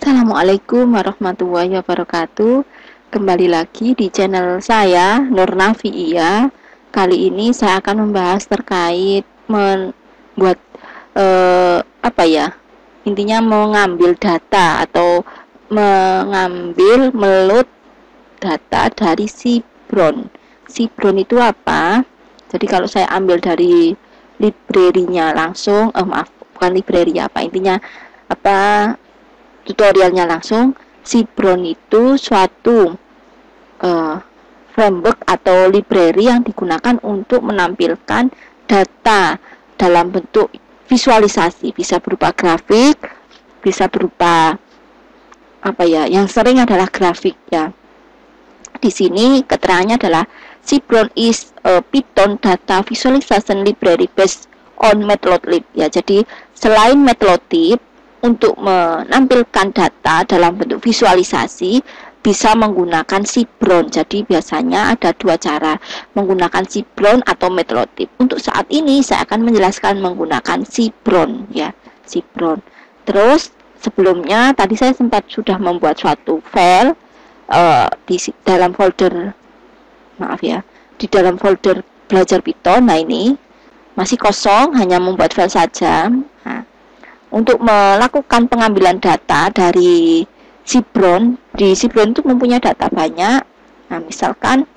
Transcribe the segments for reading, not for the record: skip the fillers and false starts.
Assalamualaikum warahmatullahi wabarakatuh. Kembali lagi di channel saya Nur Nafiia. Kali ini saya akan membahas terkait membuat intinya mengambil data atau meload data dari Cibron. Cibron itu apa? Jadi kalau saya ambil dari library-nya langsung, bukan library intinya tutorialnya langsung. Cibron itu suatu framework atau library yang digunakan untuk menampilkan data dalam bentuk visualisasi, bisa berupa grafik, bisa berupa yang sering adalah grafik ya. Di sini keterangannya adalah Cibron is a Python data visualization library based on Matplotlib ya. Jadi selain Matplotlib, untuk menampilkan data dalam bentuk visualisasi bisa menggunakan Cibron. Jadi biasanya ada dua cara, menggunakan Cibron atau Matplotlib. Untuk saat ini saya akan menjelaskan menggunakan Cibron ya, Cibron. Terus sebelumnya tadi saya sempat sudah membuat suatu file di dalam folder di dalam folder belajar Python. Nah, ini masih kosong, hanya membuat file saja. Nah, untuk melakukan pengambilan data dari Cibron, di Cibron itu mempunyai data banyak. Nah, misalkan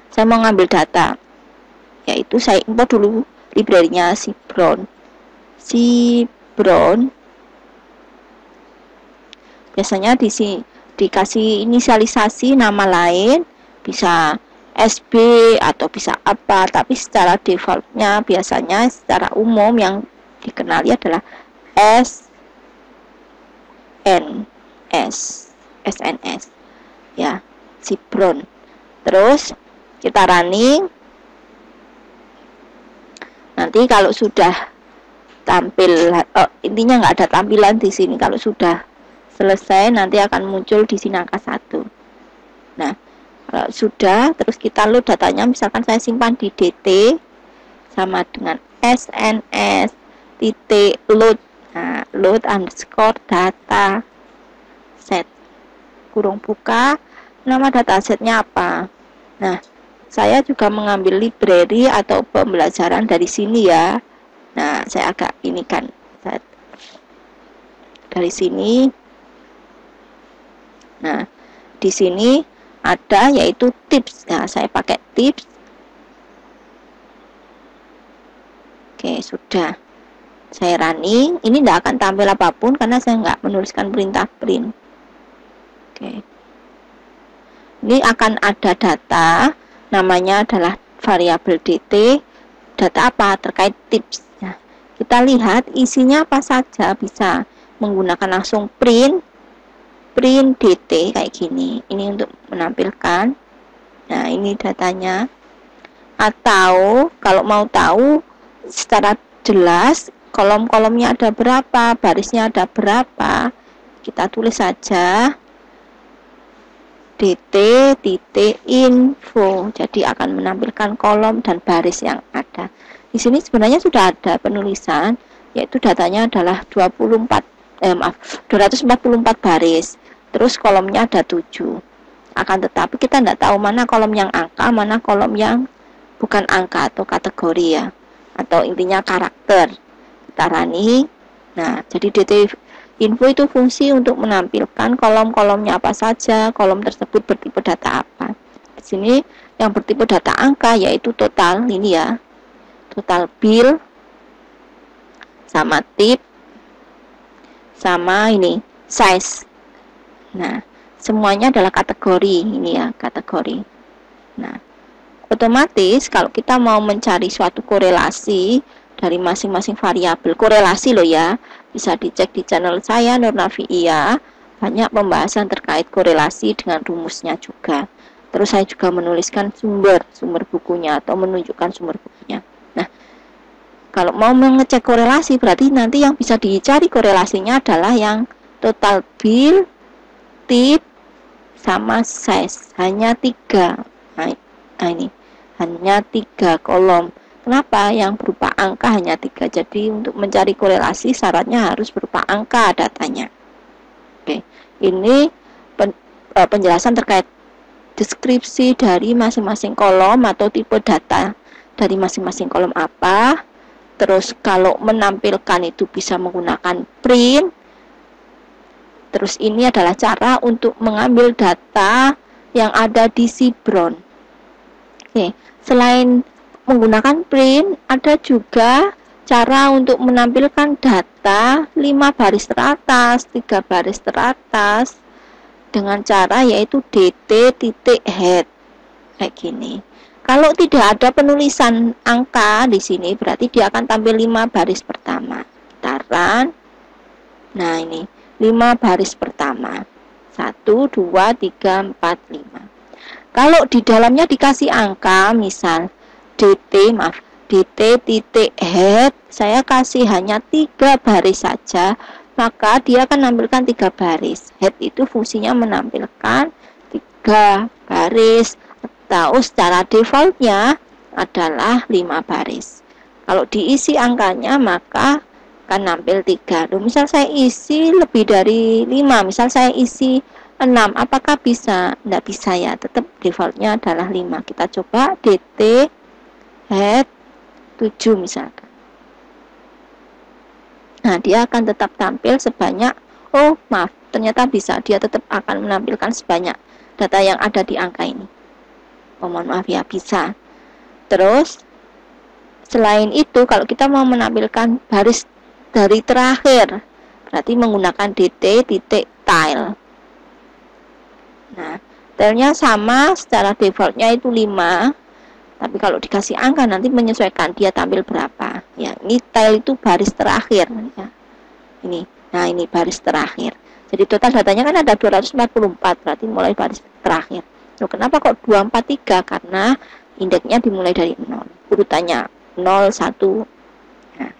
saya mau ngambil data, yaitu saya import dulu library-nya Cibron. Biasanya dikasih inisialisasi nama lain, bisa SB atau bisa apa, tapi secara defaultnya biasanya secara umum yang dikenali adalah SNS ya, Cibron. Terus kita running. Nanti kalau sudah tampil, intinya nggak ada tampilan di sini. Kalau sudah selesai nanti akan muncul di sini angka 1. Nah, kalau sudah, terus kita load datanya. Misalkan saya simpan di DT sama dengan SNS titik load. Nah, load underscore data set kurung buka, nama datasetnya apa. Nah, saya juga mengambil library atau pembelajaran dari sini ya. Nah, saya agak ini kan dari sini. Nah, di sini ada yaitu tips. Nah, saya pakai tips. Oke, sudah. Saya running. Ini tidak akan tampil apapun karena saya nggak menuliskan perintah print. Oke. Ini akan ada data, namanya adalah variabel dt. Data apa? Terkait tips. Nah, kita lihat isinya apa saja. Bisa menggunakan langsung print dt kayak gini. Ini untuk menampilkan. Nah, ini datanya. Atau kalau mau tahu secara jelas kolom-kolomnya ada berapa, barisnya ada berapa, kita tulis saja dt.info. Jadi akan menampilkan kolom dan baris yang ada. Di sini sebenarnya sudah ada penulisan, yaitu datanya adalah 244 baris. Terus kolomnya ada 7. Akan tetapi kita tidak tahu mana kolom yang angka, mana kolom yang bukan angka atau kategori ya, atau intinya karakter. Kita running. Nah, jadi dt info itu fungsi untuk menampilkan kolom-kolomnya apa saja, kolom tersebut bertipe data apa. Di sini yang bertipe data angka yaitu total, ini ya, total bill sama tip sama ini size. Nah, semuanya adalah kategori, ini ya, kategori. Nah, otomatis kalau kita mau mencari suatu korelasi dari masing-masing variabel, korelasi loh ya, bisa dicek di channel saya Nur Nafiia, banyak pembahasan terkait korelasi dengan rumusnya juga. Terus saya juga menuliskan sumber bukunya atau menunjukkan sumber bukunya. Nah, kalau mau mengecek korelasi berarti nanti yang bisa dicari korelasinya adalah yang total bill, tip sama size. Hanya 3. Nah, ini hanya 3 kolom. Kenapa? Yang berupa angka hanya 3. Jadi untuk mencari korelasi syaratnya harus berupa angka datanya. Oke, ini penjelasan terkait deskripsi dari masing-masing kolom atau tipe data dari masing-masing kolom apa. Terus kalau menampilkan itu bisa menggunakan print. Terus ini adalah cara untuk mengambil data yang ada di Sibron. Oke, selain menggunakan print, ada juga cara untuk menampilkan data 5 baris teratas, 3 baris teratas dengan cara yaitu dt.head kayak gini. Kalau tidak ada penulisan angka di sini berarti dia akan tampil 5 baris pertama. Bentaran. Nah, ini 5 baris pertama. 1 2 3 4 5. Kalau di dalamnya dikasih angka, misal dt.head saya kasih hanya 3 baris saja, maka dia akan menampilkan 3 baris. Head itu fungsinya menampilkan 3 baris, atau secara defaultnya adalah 5 baris. Kalau diisi angkanya maka akan nampil 3. Misal saya isi lebih dari 5, misal saya isi 6, apakah bisa? Tidak bisa ya, tetap defaultnya adalah 5. Kita coba dt head 7 misalkan. Nah, dia akan tetap tampil sebanyak, oh maaf, ternyata bisa, dia tetap akan menampilkan sebanyak data yang ada di angka ini. Oh mohon maaf ya, bisa. Terus selain itu, kalau kita mau menampilkan baris dari terakhir, berarti menggunakan dt.tile. Nah, tile-nya sama, secara defaultnya itu 5. Tapi kalau dikasih angka nanti menyesuaikan dia tampil berapa. Ya, ini tile itu baris terakhir ya. Ini. Nah, ini baris terakhir. Jadi total datanya kan ada 244, berarti mulai baris terakhir. Loh, kenapa kok 243? Karena indeksnya dimulai dari 0. Urutannya 0 1. Nah.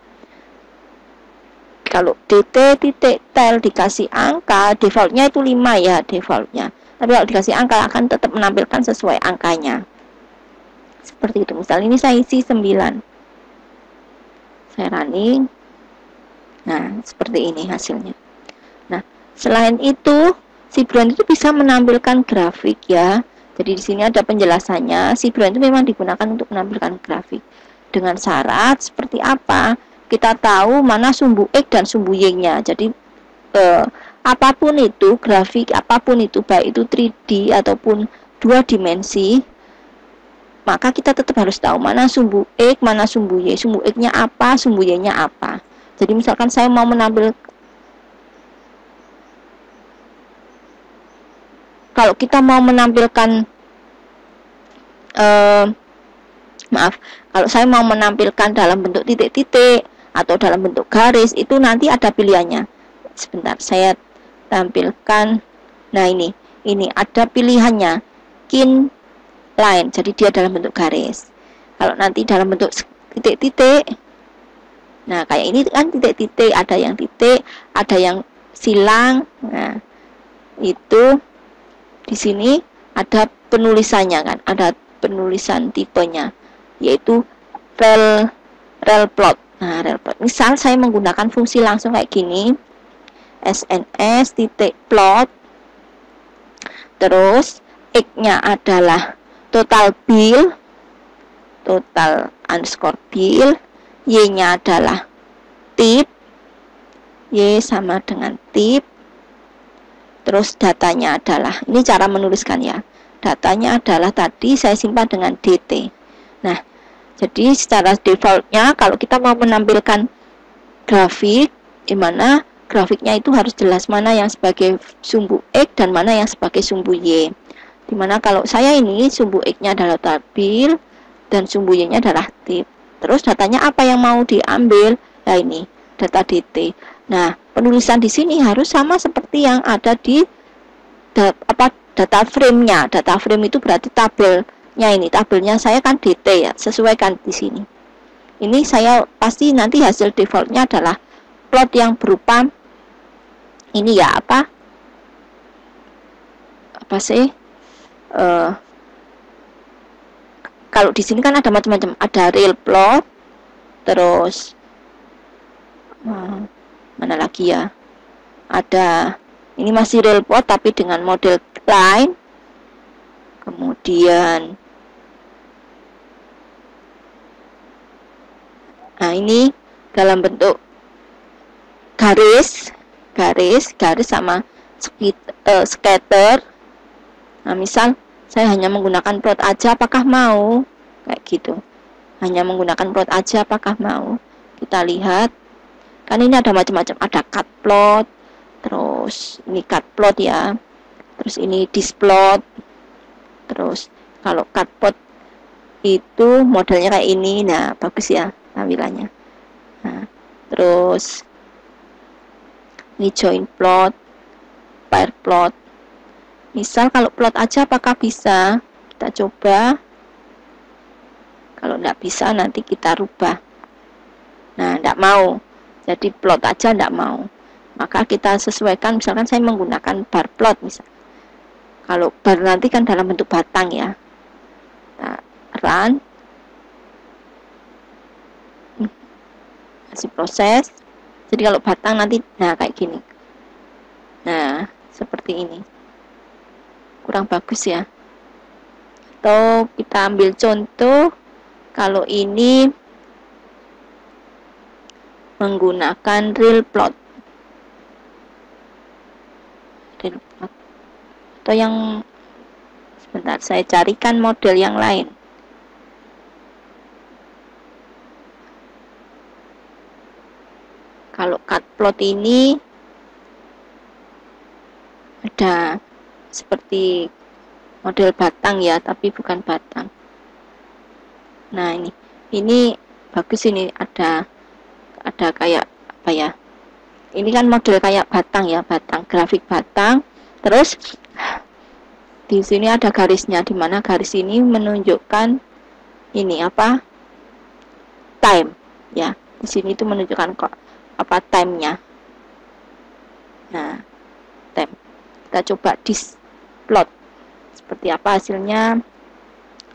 Kalau dt.tile dikasih angka, defaultnya itu 5 ya, defaultnya. Tapi kalau dikasih angka akan tetap menampilkan sesuai angkanya. Seperti itu. Misal ini saya isi 9. Saya running. Nah, seperti ini hasilnya. Nah, selain itu, Sibron itu bisa menampilkan grafik ya. Jadi di sini ada penjelasannya. Sibron itu memang digunakan untuk menampilkan grafik. Dengan syarat seperti apa? Kita tahu mana sumbu X dan sumbu Y-nya. Jadi apapun itu, grafik apapun itu, baik itu 3D ataupun 2 dimensi, maka kita tetap harus tahu mana sumbu X, mana sumbu Y. Sumbu X-nya apa, sumbu Y-nya apa. Jadi misalkan saya mau kalau kita mau menampilkan kalau saya mau menampilkan dalam bentuk titik-titik atau dalam bentuk garis, itu nanti ada pilihannya. Sebentar, saya tampilkan. Nah, ini ada pilihannya. Kin line, jadi dia dalam bentuk garis. Kalau nanti dalam bentuk titik-titik, nah kayak ini kan titik-titik, ada yang titik, ada yang silang. Nah, itu di sini ada penulisannya kan, ada penulisan tipenya, yaitu rel plot. Nah, rel plot. Misal saya menggunakan fungsi langsung kayak gini, sns titik plot, terus x-nya adalah total bill, total underscore bill, y-nya adalah tip, y sama dengan tip, terus datanya adalah, ini cara menuliskan ya, datanya adalah tadi saya simpan dengan dt. Nah, jadi secara defaultnya kalau kita mau menampilkan grafik, di mana grafiknya itu harus jelas mana yang sebagai sumbu X dan mana yang sebagai sumbu Y. Dimana kalau saya ini sumbu X-nya adalah tabel dan sumbu Y-nya adalah tip. Terus datanya apa yang mau diambil? Nah, ini data dt. Nah, penulisan di sini harus sama seperti yang ada di data frame-nya. Data frame itu berarti tabelnya ini. Tabelnya saya kan dt ya, sesuaikan di sini. Ini saya pasti nanti hasil defaultnya adalah plot yang berupa ini ya, apa sih? Kalau di sini kan ada macam-macam, ada real plot, terus mana lagi ya, ada Ini masih real plot tapi dengan model line. Kemudian nah ini dalam bentuk garis sama scatter. Nah, misal saya hanya menggunakan plot aja, apakah mau? Kayak gitu. Hanya menggunakan plot aja, apakah mau? Kita lihat. Kan ini ada macam-macam. Ada cut plot. Terus ini cut plot ya. Terus ini displot. Terus kalau cut plot itu modelnya kayak ini. Nah, bagus ya tampilannya. Nah, terus ini join plot, pair plot. Misal kalau plot aja apakah bisa? Kita coba. Kalau tidak bisa nanti kita rubah. Nah, tidak mau. Jadi plot aja tidak mau. Maka kita sesuaikan, misalkan saya menggunakan bar plot misal. Kalau bar nanti kan dalam bentuk batang ya. Nah, run. Masih proses. Jadi kalau batang nanti, nah kayak gini. Nah, seperti ini. Kurang bagus ya. Atau kita ambil contoh. Kalau ini menggunakan real plot. Atau yang sebentar saya carikan model yang lain. Kalau cut plot ini ada seperti model batang ya, tapi bukan batang. Nah, ini bagus, ini ada kayak apa ya? Ini kan model kayak batang ya, batang, grafik batang. Terus di sini ada garisnya, di mana garis ini menunjukkan ini apa? Time ya. Di sini itu menunjukkan kok apa time-nya. Nah, time. Kita coba displot. Seperti apa hasilnya?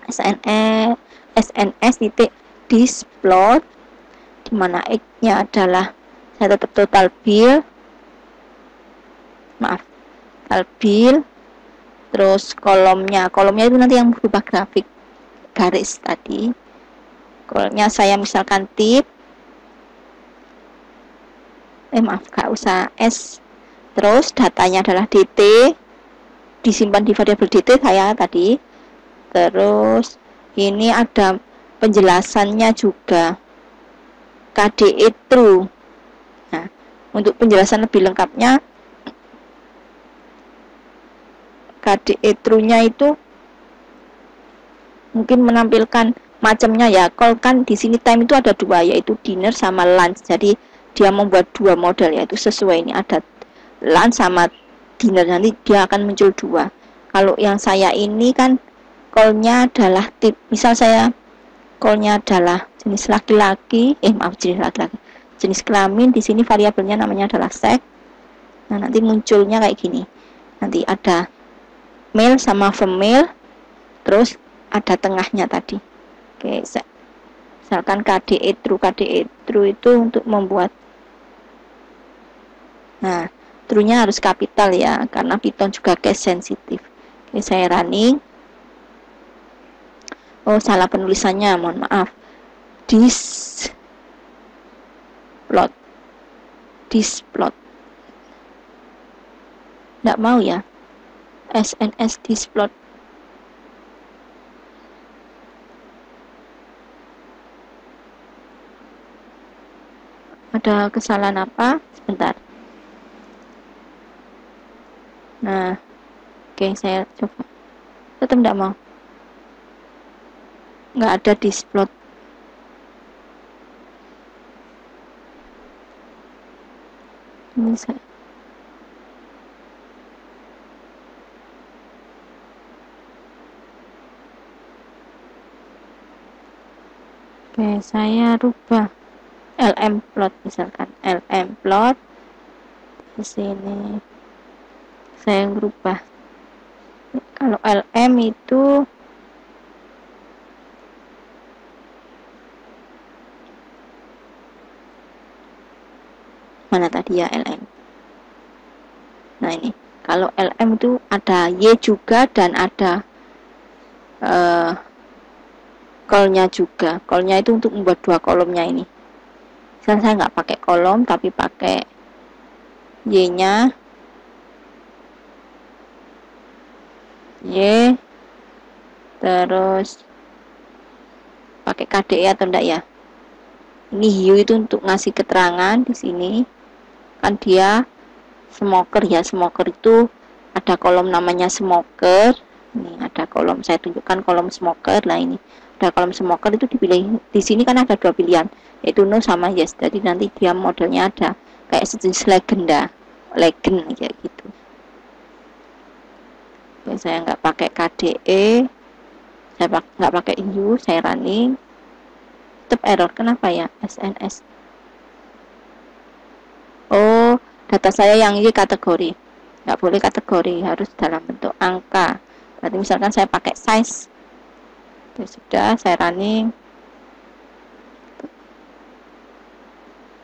SNS titik displot, di mana X-nya adalah saya tetap total bill. Maaf. Total bill. Terus kolomnya itu nanti yang berubah grafik garis tadi. Kolomnya saya misalkan tip. Maaf, gak usah S. Terus datanya adalah DT, disimpan di variabel DT saya tadi. Terus ini ada penjelasannya juga, KDE true. Nah, untuk penjelasan lebih lengkapnya, KDE true-nya itu mungkin menampilkan macamnya ya. Kalau kan di sini time itu ada dua, yaitu dinner sama lunch. Jadi dia membuat dua model, yaitu sesuai ini ada lunch sama dinner, nanti dia akan muncul dua. Kalau yang saya ini kan call-nya adalah tip. Misal saya call-nya adalah jenis laki-laki, jenis kelamin, di sini variabelnya namanya adalah sex. Nah, nanti munculnya kayak gini. Nanti ada male sama female, terus ada tengahnya tadi. Oke, misalkan KDE true itu untuk membuat, nah, true-nya harus kapital ya, karena Python juga case sensitif. Oke, saya running. Oh, salah penulisannya, mohon maaf. Displot. Nggak mau ya. SNS displot. Ada kesalahan apa? Sebentar. Nah, oke, saya coba. Tetap nggak mau. Nggak ada displot. Ini saya. Oke, saya rubah LM plot, misalkan LM plot di sini saya rubah. Kalau LM itu mana tadi ya, LM Nah ini kalau LM itu ada Y juga dan ada call-nya juga. Call-nya itu untuk membuat dua kolomnya ini. Misalnya saya nggak pakai kolom tapi pakai Y-nya, Y, terus pakai KDE atau enggak ya? Ini hiu itu untuk ngasih keterangan di sini. Kan dia smoker ya, smoker itu ada kolom namanya smoker. Ini ada kolom, saya tunjukkan kolom smoker. Nah ini ada kolom smoker itu dipilih. Di sini kan ada dua pilihan, yaitu no sama yes. Jadi nanti dia modelnya ada kayak sejenis legend kayak gitu. Ya, saya nggak pakai KDE, saya nggak pakai hiu, saya running. Tetap error, kenapa ya? SNS. Oh, data saya yang ini kategori, nggak boleh kategori, harus dalam bentuk angka. Berarti misalkan saya pakai size, ya sudah, saya running,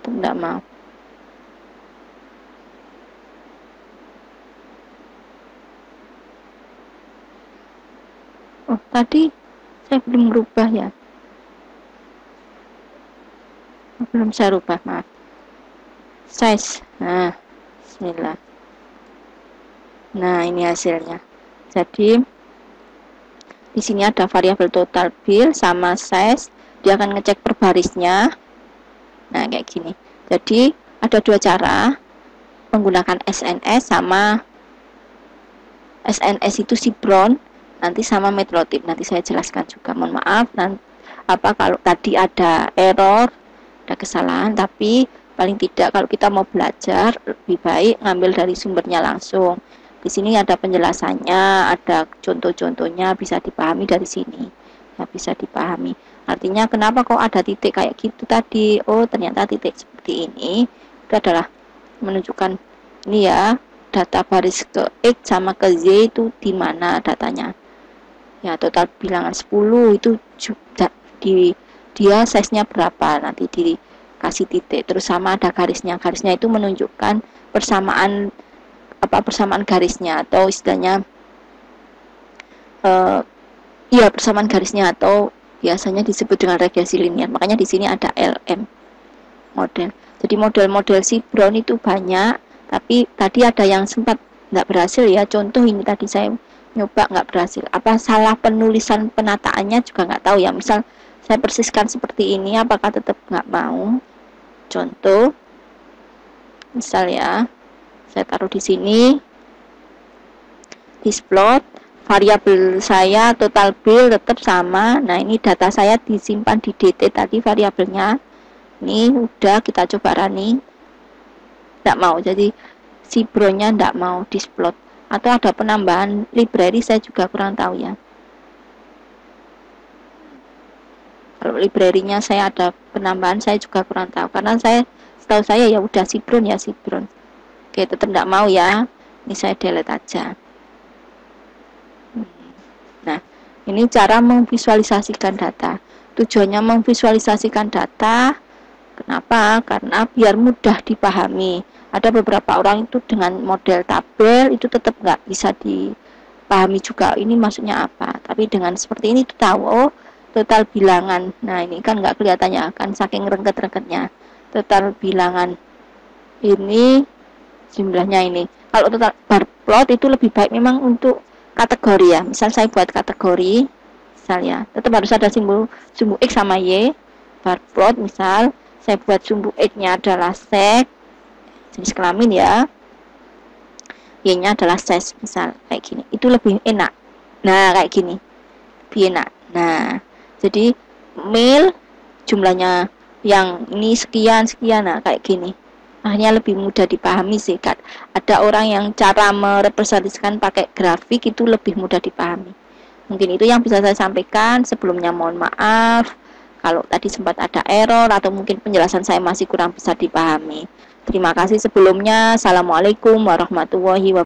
itu nggak mau. Oh, tadi saya belum merubah ya, belum saya rubah, maaf. Size, nah, bismillah. Nah, ini hasilnya. Jadi di sini ada variabel total bill sama size. Dia akan ngecek per barisnya. Nah, kayak gini. Jadi ada dua cara menggunakan SNS sama SNS itu Sibron, nanti sama Matplotlib. Nanti saya jelaskan juga. Mohon maaf, nanti kalau tadi ada error, ada kesalahan, tapi paling tidak kalau kita mau belajar lebih baik ngambil dari sumbernya langsung. Di sini ada penjelasannya, ada contoh-contohnya, bisa dipahami dari sini. Ya, bisa dipahami. Artinya kenapa kok ada titik kayak gitu tadi? Oh, ternyata titik seperti ini itu adalah menunjukkan ini ya, data baris ke X sama ke Z itu di mana datanya. Ya, total bilangan 10 itu juga dia size-nya berapa, nanti dikasih titik, terus sama ada garisnya. Garisnya itu menunjukkan persamaan garisnya, atau istilahnya ya persamaan garisnya, atau biasanya disebut dengan regresi linear. Makanya di sini ada LM model. Jadi model-model Sibron itu banyak, tapi tadi ada yang sempat nggak berhasil ya. Contoh ini tadi saya nyoba nggak berhasil. Apa salah penulisan penataannya juga nggak tahu ya. Misal saya persiskan seperti ini, apakah tetap nggak mau? Contoh, misal ya, saya taruh di sini, displot, variabel saya total bill tetap sama. Nah ini data saya disimpan di DT tadi variabelnya. Ini udah kita coba running, nggak mau. Jadi Sibronnya nggak mau displot. Atau ada penambahan library, saya juga kurang tahu ya. Kalau library-nya saya ada penambahan, saya juga kurang tahu, karena setahu saya ya udah Sibron ya Sibron. Oke, tetap nggak mau ya. Ini saya delete aja. Nah, ini cara memvisualisasikan data. Tujuannya memvisualisasikan data, kenapa? Karena biar mudah dipahami. Ada beberapa orang itu dengan model tabel itu tetap nggak bisa dipahami juga, ini maksudnya apa. Tapi dengan seperti ini itu tahu, oh total bilangan. Nah ini kan nggak kelihatannya, kan saking rengket-rengketnya. Total bilangan ini jumlahnya ini. Kalau total bar plot itu lebih baik memang untuk kategori ya. Misal saya buat kategori, misal ya, tetap harus ada sumbu X sama Y. Bar plot misal saya buat sumbu X-nya adalah sex, jenis kelamin ya. Y-nya adalah size, misal kayak gini. Itu lebih enak. Nah, kayak gini. Lebih enak. Nah, jadi male jumlahnya yang ini sekian, nah kayak gini. Akhirnya lebih mudah dipahami sih, kan. Ada orang yang cara merepresentasikan pakai grafik itu lebih mudah dipahami. Mungkin itu yang bisa saya sampaikan. Sebelumnya mohon maaf kalau tadi sempat ada error atau mungkin penjelasan saya masih kurang bisa dipahami. Terima kasih sebelumnya. Assalamualaikum warahmatullahi wabarakatuh.